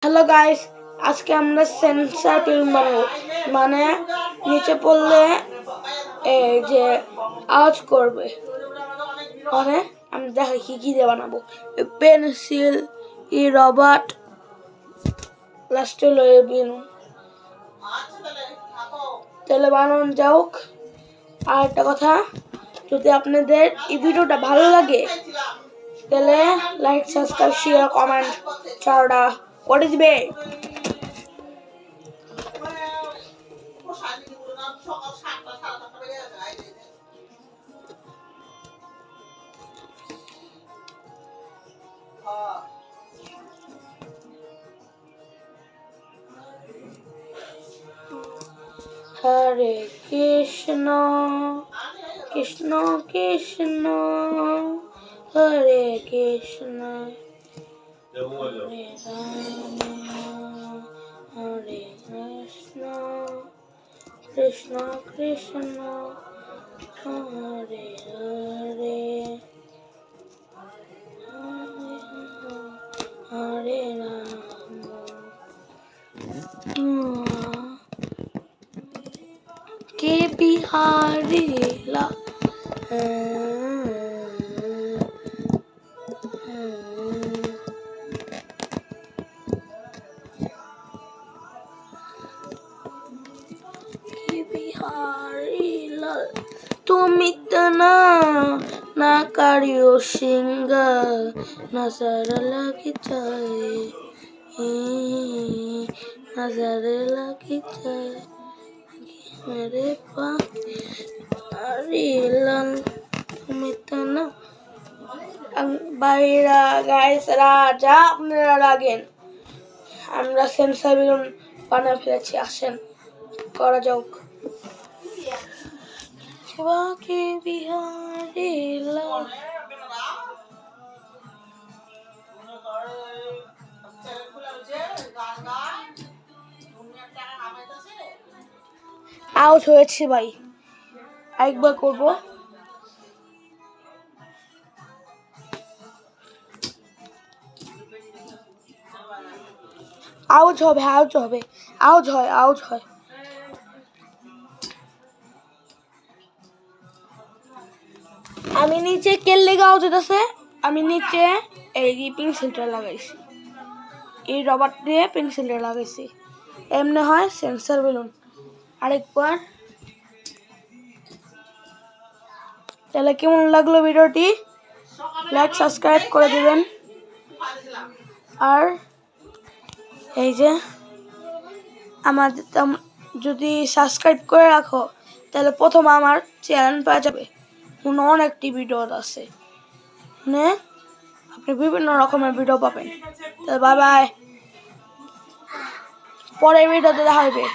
Hello guys, আজকে আমরা sensor film বানাবো। মানে নিচে পড়লে এই যে আওয়াজ করবে। মানে আমি দেখাই কি দিয়ে বানাবো। পেন্সিল, রবার্ট, লাস্টে লয়ে বেলুন। তাহলে বানানো যাওক। আর একটা কথা, যদি আপনাদের এই ভিডিওটা ভালো লাগে তাহলে লাইক, সাবস্ক্রাইব, শেয়ার, কমেন্ট চারটা করে দিবে। হরে কৃষ্ণ কৃষ্ণ কৃষ্ণ হরে কৃষ্ণ হরে রাম হরে কৃষ্ণ কৃষ্ণ কৃষ্ণ হরে হরে হরে রাম के बिहारी ला के बिहारी लाल तुम इतना ना करियो सिंगर नजर लग जाए नजर लग जाए मेरे বাইরা গাইসরা যা আপনারা লাগেন, আমরা সেন্সার বেলুন বানিয়ে ফেলেছি। আসেন করা যাক। বাকি বিহারি লাল আউট হয়েছে ভাই, একবার করবো। আউট হবে, আউট হবে, আউট হয়, আউট হয়। আমি নিচে কেলে আউট হইতেছে, আমি নিচে এই পেন্সিলটা লাগাইছি, এই রবার দিয়ে পেন্সিলটা লাগাইছি। এমনি হয় সেন্সার বেলুন। আরেকবার। তাহলে কেমন লাগলো ভিডিওটি? লাইক, সাবস্ক্রাইব করে দিবেন। আর এই যে আমাদের যদি সাবস্ক্রাইব করে রাখো তাহলে প্রথম আমার চ্যানেল পাওয়া যাবে। অনেকটি ভিডিও আছে, মানে আপনি বিভিন্ন রকমের ভিডিও পাবেন। তাহলে বাই বাই, পরের ভিডিওতে দেখা হবে।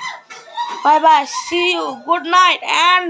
Bye bye, see you, good night and